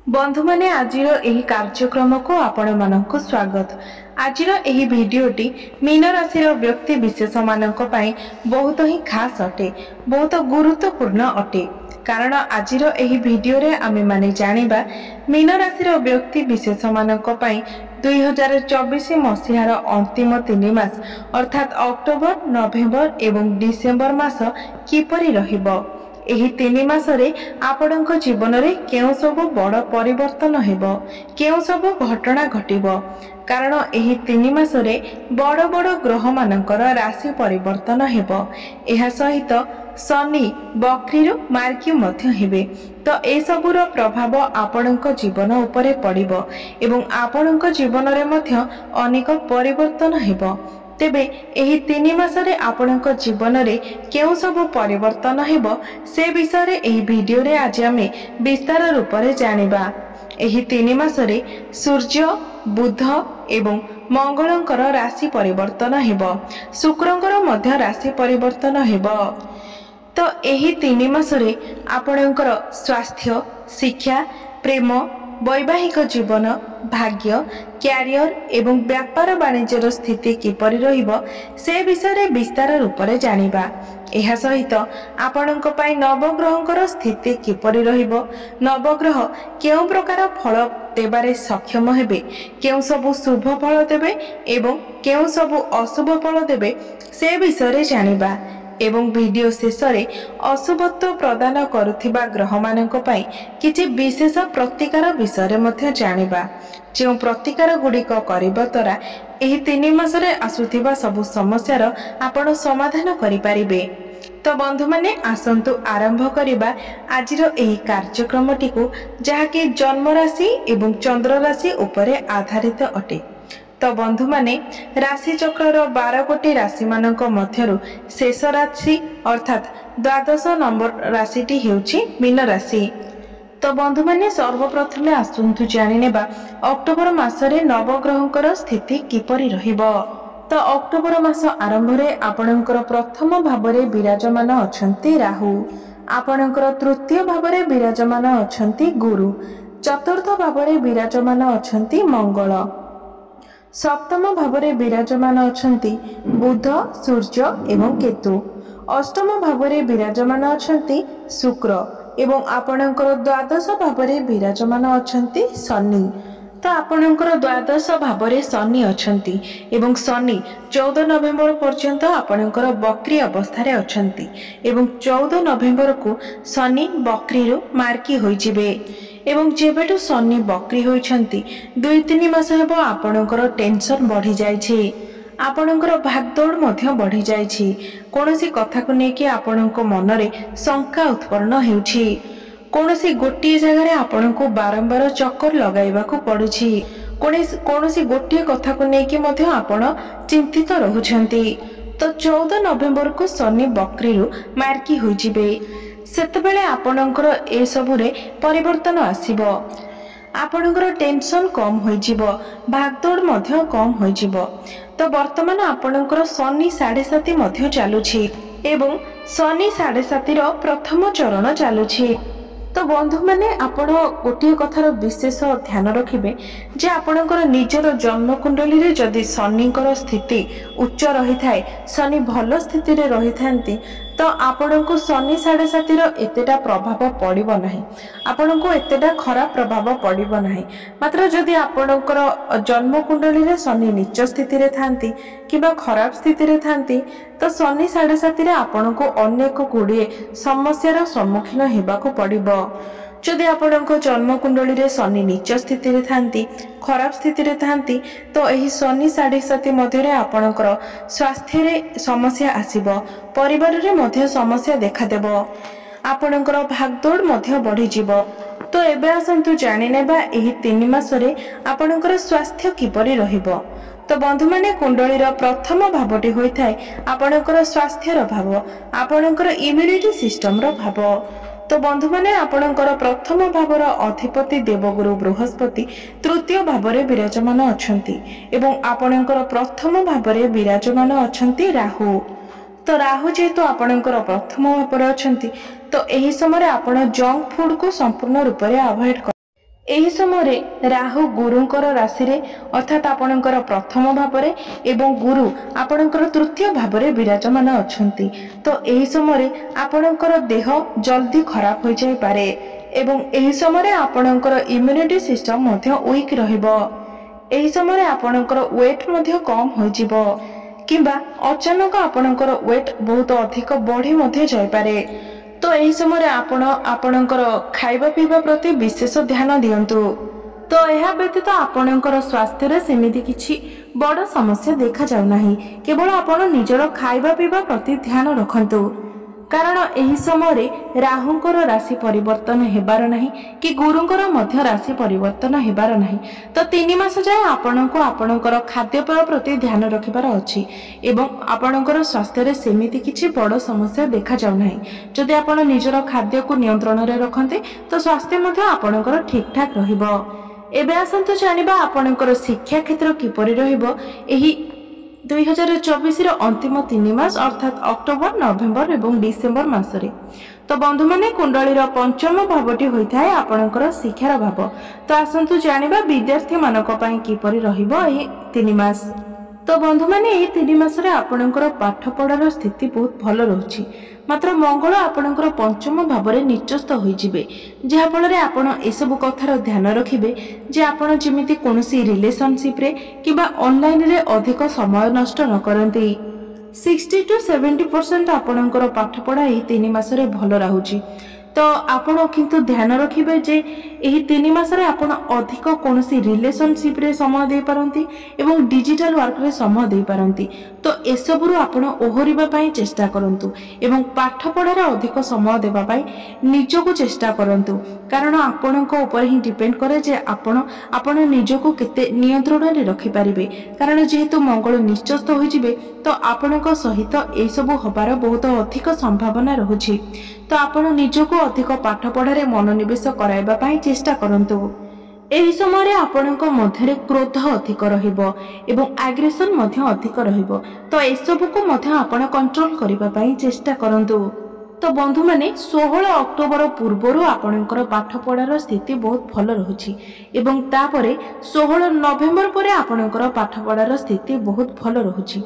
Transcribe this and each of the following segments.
बंधु माने आजिर एही कार्यक्रम को आपण मानक स्वागत। आजिर एही भिडियोटी मीन राशि व्यक्ति विशेष मानक पई बहुत ही खास अटे, बहुत गुरुत्वपूर्ण अटे। कारण आजिर एही भिडियो रे आमे माने जानिबा मीन राशि व्यक्ति विशेष मानक पई 2024 मसीहार अंतिम 3 मास अर्थात अक्टोबर, नवेम्बर एवं डिसेम्बर मास किपरि रहिबो। एही 3 मासरे आपणक जीवन रे केउ सब बड़ परिवर्तन हेबो, केउ सब घटना घटिबो। कारण एही 3 मासरे बड़ बड़ ग्रह मानकर राशि परिवर्तन हेबो। एहा सहित शनि बक्रीरु मार्की मध्य हेबे। तो ए सबुर प्रभाव आपणक जीवन उपरे पड़िबो एवं आपणक जीवन रे मध्य अनेक परिवर्तन हेबो। तेबे एही 3 मासरे आपणक जीवन रे केउ सब परिवर्तन हेबो से विषय रे एही वीडियो रे आज आमे विस्तार रूप रे जानिबा। एही 3 मासरे सूर्य, बुध एवं मंगलंकर राशि परिवर्तन हेबो, शुक्रंकर मध्य राशि परिवर्तन हेबो। तो एही 3 मासरे आपणकर स्वास्थ्य, शिक्षा, प्रेम, वैवाहिक जीवन, भाग्य, क्यारियर एवं व्यापार वाणिज्यर स्थिति किपरि रहिबो से विषय रे विस्तार रूप रे जानिबा। एहा सहित आपणक पई नवग्रहंकर स्थिति किपरि रहिबो, नवग्रह केउ प्रकार फल देबारे सक्षम हेबे, केउ सब शुभ फल देबे एवं केउ सब अशुभ फल देबे से विषय रे जानिबा। एवं वीडियो शेष रे अशुभत्व प्रदान करुथिबा ग्रह मानक पई किछि विशेष प्रतिकार विषय रे मध्य जानिबा। जे प्रतिकार गुडिक करिबा तरा एही 3 मासरे आसुथिबा सब समस्यार आपण समाधान करि पारिबे। तो बंधु माने आसंतु आरंभ करिबा आजिर एही कार्यक्रमटी को जहाकि जन्म राशि एवं चंद्र राशि उपरे आधारित अटे। तो बंधु माने राशि चक्र 12 कोटी राशि मानक मध्यरु शेष राशि अर्थात 12 नंबर राशिटी हेउची मीन राशि। तो बंधु माने सर्वप्रथमे आसंतु जानि नेबा अक्टोबर मासरे नवग्रहंकर स्थिति किपरि रहिबो। तो अक्टोबर मास आरंभ रे आपणकर प्रथम भावरे विराजमान अछंती राहु, आपणकर तृतीय भावरे विराजमान अछंती गुरु, चतुर्थ भावरे विराजमान अछंती मंगल, सप्तम भावरे विराजमान अछंती बुध, सूर्य एवं केतु, अष्टम भावरे विराजमान अछंती शुक्र एवं आपणकर द्वादश भावरे विराजमान अछंती शनि। तो आपणकर द्वादश भावरे शनि अछंती एवं शनि 14 नवेम्बर पर्यंत आपणकर बक्री अवस्था अछंती एवं 14 नवेम्बर को शनि बक्री रु मार्की होई जिवे। एवं जेबेटू शनि बक्री होइछंती 2-3 मास हेबो आपणकर टेंशन बढ़ी जायछि, आपणकर भागदौड़ मध्य बढ़ी जायछि। कोनोसी कथा को नेकी आपणको मन रे शंका उत्पन्न हेउछि, कोनोसी गोटिए जगह रे आपणको बारंबार चक्कर लगाइबा को पड़ुछि, कोनोसी गोटिए कथा को नेकी मध्य आपण चिंतित रहुछंती। तो 14 नवेम्बर को शनि बक्री रु मार्की होई जिवे। सेतबेले आपणकर ए सबुरे परिवर्तन आसीबो, आपणकर टेंशन कम होई जिवो, भागदौड़ मध्य कम होई जिवो। तो वर्तमान आपणकर शनि 7.5 मध्य चालुछि एवं शनि 7.5 रो प्रथम चरण चालुछि। तो बंधु माने आपण गोटे कथार विशेष ध्यान रखिबे जे आपणकर निजर जन्म कुंडली रे जदि शनिकर स्थिति उच्च रही थाए, शनि भल स्थिति रे रही थांती तो आपणको शनि 7.5 रो एतेटा प्रभाव पड़िबो नाही, आपणको एतेटा खराब प्रभाव पड़िबो नाही। मात्र जदि आपणकर जन्म कुंडली रे शनि नीच स्थिति रे थांती किबा खराब स्थिति रे थांती तो शनि 7.5 रे आपणको अनेक गुड़िए समस्यार सम्मुखीन हेबाको पड़िबो। जदि आपणको जन्म कुंडली रे शनि नीच स्थिति रे थांती, खराब स्थिति रे थांती तो एही शनि 7.5 मध्य रे आपणकर स्वास्थ्य रे समस्या आसीबो, परिवार रे मध्य समस्या देखा देबो, आपणकर भागदौड़ मध्य बढ़ी जिवो। तो एबे आसंतु जानि नेबा एही 3 मासरे आपणकर स्वास्थ्य किपरि रहिबो। तो बंधु माने कुंडली रो प्रथम भावटी होई थाए आपणकर स्वास्थ्य रो भाव, आपणकर इम्यूनिटी सिस्टम रो भाव। तो बंधु माने आपणकर प्रथम भावर अधिपति देवगुरु बृहस्पति तृतीय भावरे विराजमान अछंती एवं आपणकर प्रथम भावरे विराजमान अछंती राहु। तो राहु जेहेतु आपणकर प्रथम भावरे अछंती तो एही समय आपण जंक फूड को संपूर्ण रूप से अवॉइड ଏହି ସମୟରେ ରାହୁ ଗୁରୁଙ୍କର ରାଶିରେ ଅର୍ଥାତ୍ ଆପଣଙ୍କର ପ୍ରଥମ ଭାବରେ ଏବଂ ଗୁରୁ ଆପଣଙ୍କର ତୃତୀୟ ଭାବରେ ବିରାଜମାନ ଅଛନ୍ତି। ତ ଏହି ସମୟରେ ଆପଣଙ୍କର ଦେହ ଜଲ୍ଦି ଖରାପ ହୋଇଯାଇପାରେ ଏବଂ ଏହି ସମୟରେ ଆପଣଙ୍କର ଇମ୍ୟୁନିଟି ସିଷ୍ଟମ ମଧ୍ୟ ୱିକ୍ ରହିବ। ଏହି ସମୟରେ ଆପଣଙ୍କର ୱେଟ୍ ମଧ୍ୟ କମ୍ ହୋଇଯିବ କିମ୍ବା ଅଚାନକ ଆପଣଙ୍କର ୱେଟ୍ ବହୁତ ଅଧିକ ବଢ଼ି ମଧ୍ୟ ଯାଇପାରେ। ତ ଏହି ସମୟରେ ଆପଣ ଆପଣଙ୍କର ଖାଇବା ପିଇବା ପ୍ରତି ବିଶେଷ ଧ୍ୟାନ ଦିଅନ୍ତୁ। ତ ଏହା ବ୍ୟତୀତ ଆପଣଙ୍କର ସ୍ୱାସ୍ଥ୍ୟରେ ସେମିତି କିଛି ବଡ଼ ସମସ୍ୟା ଦେଖାଯାଉନାହିଁ, କେବଳ ଆପଣ ନିଜର ଖାଇବା ପିଇବା ପ୍ରତି ଧ୍ୟାନ ରଖନ୍ତୁ। କାରଣ ଏହି ସମୟରେ ରାହୁଙ୍କର ରାଶି ପରିବର୍ତ୍ତନ ହେବାର ନାହିଁ କି ଗୁରୁଙ୍କର ମଧ୍ୟ ରାଶି ପରିବର୍ତ୍ତନ ହେବାର ନାହିଁ। ତ 3 ମାସ ଯାଏ ଆପଣଙ୍କୁ ଆପଣଙ୍କର ଖାଦ୍ୟପେୟ ପ୍ରତି ଧ୍ୟାନ ରଖିବାର ଅଛି ଏବଂ ଆପଣଙ୍କର ସ୍ୱାସ୍ଥ୍ୟରେ ସେମିତି କିଛି ବଡ଼ ସମସ୍ୟା ଦେଖାଯାଉନାହିଁ। ଯଦି ଆପଣ ନିଜର ଖାଦ୍ୟକୁ ନିୟନ୍ତ୍ରଣରେ ରଖନ୍ତି ତ ସ୍ୱାସ୍ଥ୍ୟ ମଧ୍ୟ ଆପଣଙ୍କର ଠିକ୍ ଠାକ୍ ରହିବ। ଏବେ ଆସନ୍ତୁ ଜାଣିବା ଆପଣଙ୍କର ଶିକ୍ଷା କ୍ଷେତ୍ର କିପରି ରହିବ ଏହି 2024ର ଅନ୍ତିମ 3 ମାସ ଅର୍ଥାତ୍ ଅକ୍ଟୋବର, ନଭେମ୍ବର ଏବଂ ଡିସେମ୍ବର ମାସରେ। ତ ବନ୍ଧୁମାନେ, କୁଣ୍ଡଳୀର ପଞ୍ଚମ ଭାବଟି ହୋଇଥାଏ ଆପଣଙ୍କର ଶିକ୍ଷାର ଭାବ। ତ ଆସନ୍ତୁ ଜାଣିବା ବିଦ୍ୟାର୍ଥୀମାନଙ୍କ ପାଇଁ କିପରି ରହିବ ଏହି 3 ମାସ। ତ ବନ୍ଧୁମାନେ, ଏହି 3 ମାସରେ ଆପଣଙ୍କର ପାଠପଢ଼ାର ସ୍ଥିତି ବହୁତ ଭଲ ରହୁଛି। ମାତ୍ର ମଙ୍ଗଳ ଆପଣଙ୍କର ପଞ୍ଚମ ଭାବରେ ନିଚସ୍ତ ହୋଇଯିବେ, ଯାହାଫଳରେ ଆପଣ ଏସବୁ କଥାର ଧ୍ୟାନ ରଖିବେ ଯେ ଆପଣ ଯେମିତି କୌଣସି ରିଲେସନସିପ୍ରେ କିମ୍ବା ଅନଲାଇନରେ ଅଧିକ ସମୟ ନଷ୍ଟ ନ କରନ୍ତି। 60 to 70% ଆପଣଙ୍କର ପାଠପଢ଼ା ଏହି 3 ମାସରେ ଭଲ ରହୁଛି। ତ ଆପଣ କିନ୍ତୁ ଧ୍ୟାନ ରଖିବେ ଯେ ଏହି 3 ମାସରେ ଆପଣ ଅଧିକ କୌଣସି ରିଲେସନସିପ୍ରେ ସମୟ ଦେଇପାରନ୍ତି ଏବଂ ଡିଜିଟାଲ ୱାର୍କରେ ସମୟ ଦେଇପାରନ୍ତି। ତ ଏସବୁରୁ ଆପଣ ଓହରିବା ପାଇଁ ଚେଷ୍ଟା କରନ୍ତୁ ଏବଂ ପାଠପଢ଼ାରେ ଅଧିକ ସମୟ ଦେବା ପାଇଁ ନିଜକୁ ଚେଷ୍ଟା କରନ୍ତୁ। କାରଣ ଆପଣଙ୍କ ଉପରେ ହିଁ ଡିପେଣ୍ଡ କରେ ଯେ ଆପଣ ନିଜକୁ କେତେ ନିୟନ୍ତ୍ରଣରେ ରଖିପାରିବେ। କାରଣ ଯେହେତୁ ମଙ୍ଗଳ ନିଚସ୍ତ ହୋଇଯିବେ ତ ଆପଣଙ୍କ ସହିତ ଏସବୁ ହେବାର ବହୁତ ଅଧିକ ସମ୍ଭାବନା ରହୁଛି। ତ ଆପଣ ନିଜକୁ ଅଧିକ ପାଠପଢ଼ାରେ ମନୋନିବେଶ କରାଇବା ପାଇଁ ଚେଷ୍ଟା କରନ୍ତୁ। ଏହି ସମୟରେ ଆପଣଙ୍କ ମଧ୍ୟରେ କ୍ରୋଧ ଅଧିକ ରହିବ ଏବଂ ଆଗ୍ରେସନ ମଧ୍ୟ ଅଧିକ ରହିବ। ତ ଏସବୁକୁ ମଧ୍ୟ ଆପଣ କଣ୍ଟ୍ରୋଲ କରିବା ପାଇଁ ଚେଷ୍ଟା କରନ୍ତୁ। ତ ବନ୍ଧୁମାନେ, 16 ଅକ୍ଟୋବର ପୂର୍ବରୁ ଆପଣଙ୍କର ପାଠପଢ଼ାର ସ୍ଥିତି ବହୁତ ଭଲ ରହୁଛି ଏବଂ ତାପରେ 16 ନଭେମ୍ବର ପରେ ଆପଣଙ୍କର ପାଠପଢ଼ାର ସ୍ଥିତି ବହୁତ ଭଲ ରହୁଛି।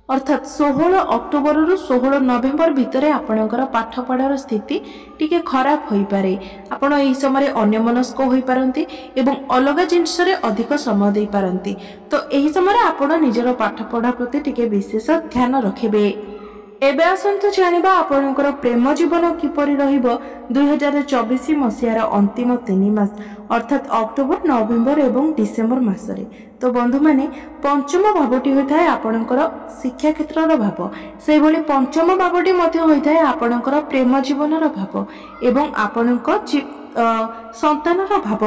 ଅର୍ଥାତ୍ 16 ଅକ୍ଟୋବରରୁ 16 ନଭେମ୍ବର ଭିତରେ ଆପଣଙ୍କର ପାଠପଢ଼ାର ସ୍ଥିତି ଟିକେ ଖରାପ ହୋଇପାରେ। ଆପଣ ଏହି ସମୟରେ ଅନ୍ୟମନସ୍କ ହୋଇପାରନ୍ତି ଏବଂ ଅଲଗା ଜିନିଷରେ ଅଧିକ ସମୟ ଦେଇପାରନ୍ତି। ତ ଏହି ସମୟରେ ଆପଣ ନିଜର ପାଠପଢ଼ା ପ୍ରତି ଟିକେ ବିଶେଷ ଧ୍ୟାନ ରଖିବେ। ଏବେ ଆସନ୍ତୁ ଜାଣିବା ଆପଣଙ୍କର ପ୍ରେମ ଜୀବନ କିପରି ରହିବ 2024 ମସିହାର ଅନ୍ତିମ 3 ମାସ ଅର୍ଥାତ୍ ଅକ୍ଟୋବର, ନଭେମ୍ବର ଏବଂ ଡିସେମ୍ବର ମାସରେ। ତ ବନ୍ଧୁମାନେ, ପଞ୍ଚମ ଭାବଟି ହୋଇଥାଏ ଆପଣଙ୍କର ଶିକ୍ଷା କ୍ଷେତ୍ରର ଭାବ। ସେହିଭଳି ପଞ୍ଚମ ଭାବଟି ମଧ୍ୟ ହୋଇଥାଏ ଆପଣଙ୍କର ପ୍ରେମ ଜୀବନର ଭାବ ଏବଂ ଆପଣଙ୍କ ସନ୍ତାନର ଭାବ।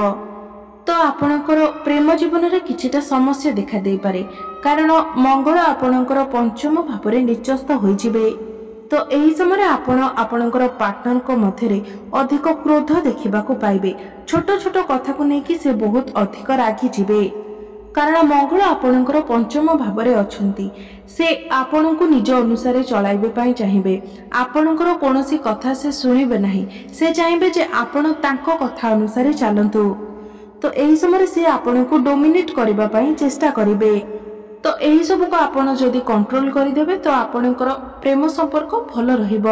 ତ ଆପଣଙ୍କର ପ୍ରେମ ଜୀବନରେ କିଛିଟା ସମସ୍ୟା ଦେଖାଦେଇପାରେ କାରଣ ମଙ୍ଗଳ ଆପଣଙ୍କର ପଞ୍ଚମ ଭାବରେ ନିଚସ୍ତ ହୋଇଯିବେ। ତ ଏହି ସମୟରେ ଆପଣ ଆପଣଙ୍କର ପାର୍ଟନରଙ୍କ ମଧ୍ୟରେ ଅଧିକ କ୍ରୋଧ ଦେଖିବାକୁ ପାଇବେ। ଛୋଟ ଛୋଟ କଥାକୁ ନେଇକି ସେ ବହୁତ ଅଧିକ ରାଗିଯିବେ କାରଣ ମଙ୍ଗଳ ଆପଣଙ୍କର ପଞ୍ଚମ ଭାବରେ ଅଛନ୍ତି। ସେ ଆପଣଙ୍କୁ ନିଜ ଅନୁସାରେ ଚଳାଇବା ପାଇଁ ଚାହିଁବେ। ଆପଣଙ୍କର କୌଣସି କଥା ସେ ଶୁଣିବେ ନାହିଁ। ସେ ଚାହିଁବେ ଯେ ଆପଣ ତାଙ୍କ କଥା ଅନୁସାରେ ଚାଲନ୍ତୁ। ତ ଏହି ସମୟରେ ସେ ଆପଣଙ୍କୁ ଡୋମିନେଟ୍ କରିବା ପାଇଁ ଚେଷ୍ଟା କରିବେ। ତ ଏହି ସବୁକୁ ଆପଣ ଯଦି କଣ୍ଟ୍ରୋଲ କରିଦେବେ ତ ଆପଣଙ୍କର ପ୍ରେମ ସମ୍ପର୍କ ଭଲ ରହିବ।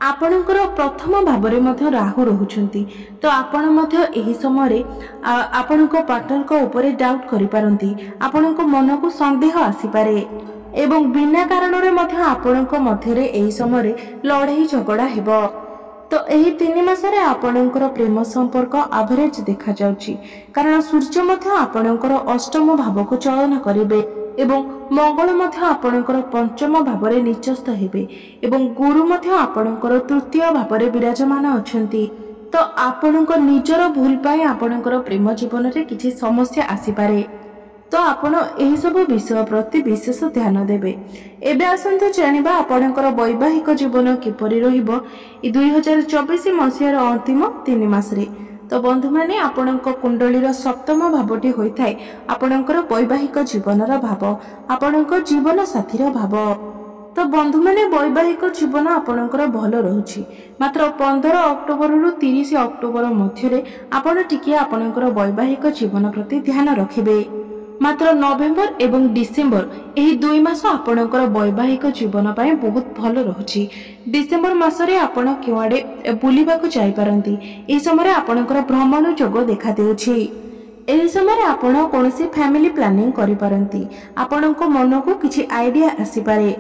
ଆପଣଙ୍କର ପ୍ରଥମ ଭାବରେ ମଧ୍ୟ ରାହୁ ରହୁଛନ୍ତି। ତ ଆପଣ ମଧ୍ୟ ଏହି ସମୟରେ ଆପଣଙ୍କ ପାର୍ଟନରଙ୍କ ଉପରେ ଡାଉଟ୍ କରିପାରନ୍ତି। ଆପଣଙ୍କ ମନକୁ ସନ୍ଦେହ ଆସିପାରେ ଏବଂ ବିନା କାରଣରେ ମଧ୍ୟ ଆପଣଙ୍କ ମଧ୍ୟରେ ଏହି ସମୟରେ ଲଢ଼େଇ ଝଗଡ଼ା ହେବ। ତ ଏହି 3 ମାସରେ ଆପଣଙ୍କର ପ୍ରେମ ସମ୍ପର୍କ ଆଭରେଜ ଦେଖାଯାଉଛି କାରଣ ସୂର୍ଯ୍ୟ ମଧ୍ୟ ଆପଣଙ୍କର ଅଷ୍ଟମ ଭାବକୁ ଚଳନ କରିବେ ଏବଂ ମଙ୍ଗଳ ମଧ୍ୟ ଆପଣଙ୍କର ପଞ୍ଚମ ଭାବରେ ନିଚସ୍ତ ହେବେ ଏବଂ ଗୁରୁ ମଧ୍ୟ ଆପଣଙ୍କର ତୃତୀୟ ଭାବରେ ବିରାଜମାନ ଅଛନ୍ତି। ତ ଆପଣଙ୍କ ନିଜର ଭୁଲ ପାଇଁ ଆପଣଙ୍କର ପ୍ରେମ ଜୀବନରେ କିଛି ସମସ୍ୟା ଆସିପାରେ। ତ ଆପଣ ଏହିସବୁ ବିଷୟ ପ୍ରତି ବିଶେଷ ଧ୍ୟାନ ଦେବେ। ଏବେ ଆସନ୍ତୁ ଜାଣିବା ଆପଣଙ୍କର ବୈବାହିକ ଜୀବନ କିପରି ରହିବ ଏ 2024 ମସିହାର ଅନ୍ତିମ 3 ମାସରେ। ତ ବନ୍ଧୁମାନେ, ଆପଣଙ୍କ କୁଣ୍ଡଳୀର ସପ୍ତମ ଭାବଟି ହୋଇଥାଏ ଆପଣଙ୍କର ବୈବାହିକ ଜୀବନର ଭାବ, ଆପଣଙ୍କ ଜୀବନ ସାଥୀର ଭାବ। तो बंधु मैंने वैवाहिक जीवन आपणकर भल रहुछि मात्र 15 अक्टोबर रु 30 अक्टोबर मध्य आपण टिके आपणकर वैवाहिक जीवन प्रति ध्यान रखिबे। मात्र नवेम्बर एवं डिसेम्बर एही 2 मास आपणकर वैवाहिक जीवन पाए बहुत भल रहुछि। डिसेम्बर मासरे आपण केवाडे बुलिबाकू जाई पारंती। एही समय आपणकर भ्रमण योग देखा देउछि। एही समय आपण कोनोसी फैमिली प्लानिंग करि पारंती। आपणको मन को किछि आइडिया आसी पारे।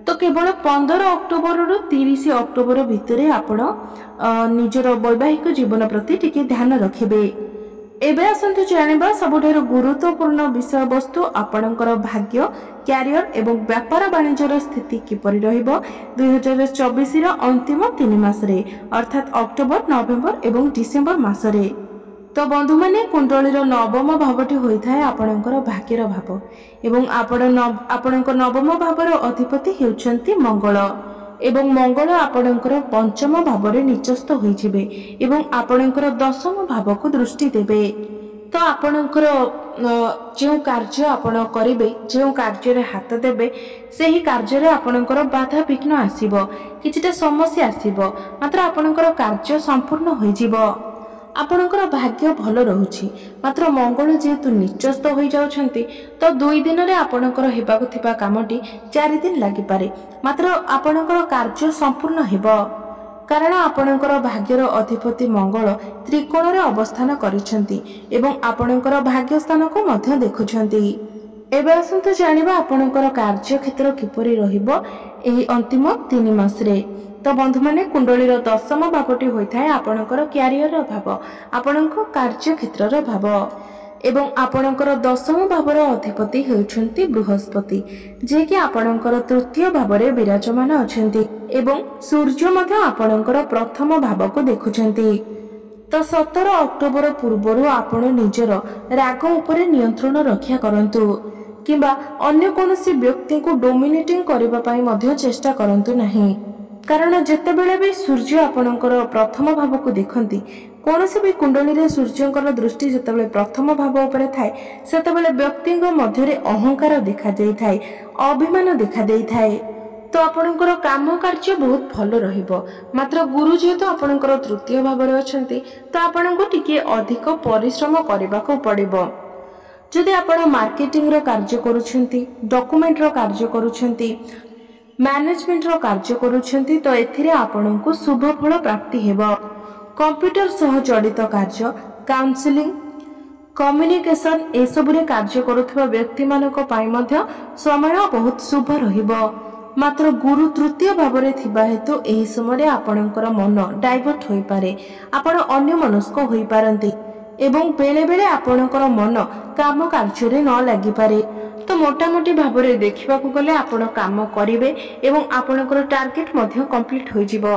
तो केवल 15 अक्टोबर रु 30 अक्टोबर भितर आपण निजर वैवाहिक जीवन प्रति टिके ध्यान रखिबे। एबे आसंतु जानिबा सबुठारु गुरुत्वपूर्ण विषय वस्तु आपणकर भाग्य कैरियर एवं व्यापार वाणिज्यर स्थिति किपरि रहिबो 2024 रो अंतिम 3 मासरे अर्थात अक्टोबर नवेम्बर एवं डिसेम्बर मासरे। तो बंधु माने कुंडलीर नवम भावटी होइथाय आपणकर भाग्यर भाव एवं आपणकर नवम भावर अधिपति हेउछंती मंगल एवं मंगल आपणकर पंचम भावरे निचस्त होइजिबे एवं आपणकर दशम भाव को दृष्टि देबे। तो आपणकर जो कार्य आपण करिवे जो कार्य रे हाथ देबे सेही कार्य रे आपणकर बाधा विघ्न आसीबो किछिटा समस्या आसीबो मात्र आपणकर कार्य संपूर्ण होइजिबो। आपणकर भाग्य भल रहुछि मात्र मंगल जेहेतु निचस्त हो जाउछंती तो 2 दिन रे आपणकर हेबाकु थिबा कामटी 4 दिन लागि पारे मात्र आपणकर कार्य संपूर्ण हेबो कारण आपणकर भाग्यर अधिपति मंगल त्रिकोण रे अवस्थान करिसंती एवं आपणकर भाग्य स्थान को मध्य देखुछंती। एबे आसंतु जानिबा आपणकर कार्य क्षेत्र किपरि रहिबो एही अंतिम 3 मास रे। तो बंधु माने कुंडलीर दशम भावटी होइथाय आपणकर कैरियर भाव आपणको कार्य क्षेत्र भाव एवं आपणकर दशम भावर अधिपति हेउछंती बृहस्पति जे कि आपणकर तृतीय भावरे विराजमान अछंती एवं सूर्य मध्य आपणकर प्रथम भाव को देखुछंती। तो 17 अक्टोबर पूर्वरु आपण निजर राग उपरे नियंत्रण रक्षा करंतु किबा अन्य कोनोसी व्यक्ति को डोमिनेटिंग करबा पई मध्य चेष्टा करंतु नाही कारण जेतेबेले भी सूर्य आपणकर प्रथम भाव को देखंती कोनोसी भी कुंडली रे सूर्यंकर दृष्टि जेतेबेले प्रथम भाव उपरे थाए सेतेबेले व्यक्तिक मध्य रे अहंकार देखा देई थाए अभिमान देखा देई थाए। तो आपणकर काम कार्य बहुत भल रहिबो मात्र गुरु जेहेतु आपणकर तृतीय भाव रे अछंती तो आपणको टिके अधिक परिश्रम करबाको पड़िबो। जदि आपण मार्केटिंग रो कार्य करूछंती डॉक्यूमेंट रो कार्य करूछंती मैनेजमेंट रो कार्य करूछंती तो एथिरे आपणको शुभ फल प्राप्ति हेबो। कंप्यूटर सह जड़ित कार्य काउंसलिंग कम्युनिकेशन ए सब रे कार्य करूथबा व्यक्ति मानक पई मध्य समय बहुत शुभ रहिबो मात्र गुरु तृतीय भाव रे थिबा हेतु एही समय आपणकर मन डाइवर्ट होई पारे आपण अन्य मनस्क होई पारंती एवं बेले बेले आपणकर मन काम कार्य रे न लागि पारे। तो मोटामोटी भाव रे देखिबाकू गले आपण काम करिवे एवं आपणकर टार्गेट मध्य कंप्लीट होई जिवो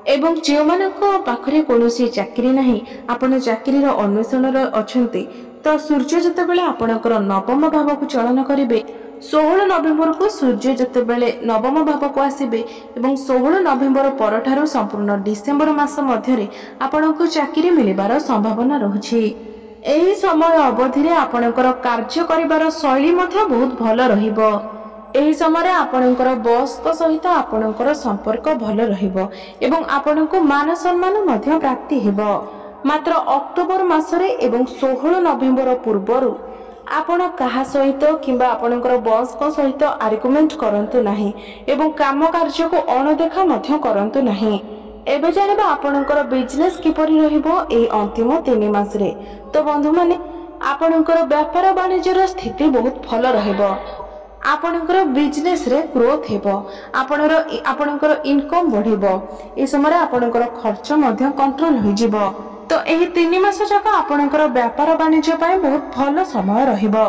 एवं जे मानको पाखरे कोनोसी चाकरी नाही आपण चाकरी रो अन्वेषण रो अछंती तो सूर्य जतेबेले आपणकर नवम भाव को चलन करिवे 16 नवेम्बर को सूर्य जतेबेले नवम भाव को आसीबे एवं 16 नवेम्बर परठारु संपूर्ण डिसेम्बर मास मध्यरे आपणको चाकरी मिलिबार संभावना रहुछि। एही समय अवधि रे आपणकर कार्य करिबार शैली मध्य बहुत भल रहिबो। एही समय आपणकर बॉस को सहित आपणकर संपर्क भल रहिबो एवं आपणको मान सम्मान मध्य प्राप्ति हेबो मात्र अक्टोबर मासरे एवं 16 नवेम्बर पूर्वरु आपण कहा सहित किंबा आपणकर बॉस को सहित आर्गुमेंट करंतु नाही एवं काम कार्य को अणदेखा मध्य करंतु नाही। एबे जानिबा आपणकर बिजनेस किपरि रहिबो ए अंतिम 3 मास रे। तो बंधु माने आपणकर व्यापार वाणिज्यर स्थिति बहुत भल रहिबो आपणकर बिजनेस रे ग्रोथ हेबो आपणकर इनकम बढ़िबो ए समय आपणकर खर्च मध्य कंट्रोल होई जिवो। तो एही 3 मास जाक आपणकर व्यापार वाणिज्य पाए बहुत भल समय रहिबो।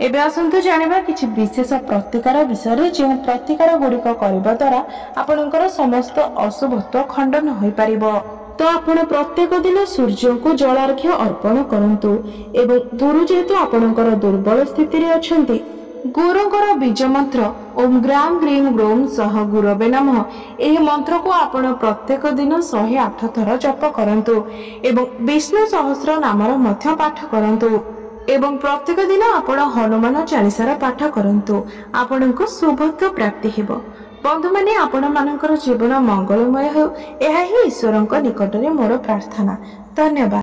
एबे आसंतु जानिबा किछि विशेष प्रतिकार विषय रे जे प्रतिकार गुडिक करबा द्वारा आपणकर समस्त अशुभत्व खंडन होई परिबो। तो आपण प्रत्येक दिन सूर्य को जलार्घ्य अर्पण करंतु एवं गुरु जेहेतु आपणकर दुर्बल स्थिति रे अछंती गुरुंकर बीज मंत्र ओम ग्राम ग्रीम ग्रोम सह गुरवे नमः एही मंत्र को आपण प्रत्येक दिन 108 थर जप करंतु एवं विष्णु सहस्र नामर मध्य पाठ करंतु एवं प्रत्येक दिन आपण हनुमान चालीसार पाठ करंतु आपणको शुभत्व प्राप्ति हेबो। ବନ୍ଧୁମାନେ ଆପଣମାନଙ୍କର ଜୀବନ ମଙ୍ଗଳମୟ ହେଉ, ଏହା ହିଁ ଈଶ୍ୱରଙ୍କ ନିକଟରେ ମୋର ପ୍ରାର୍ଥନା। ଧନ୍ୟବାଦ।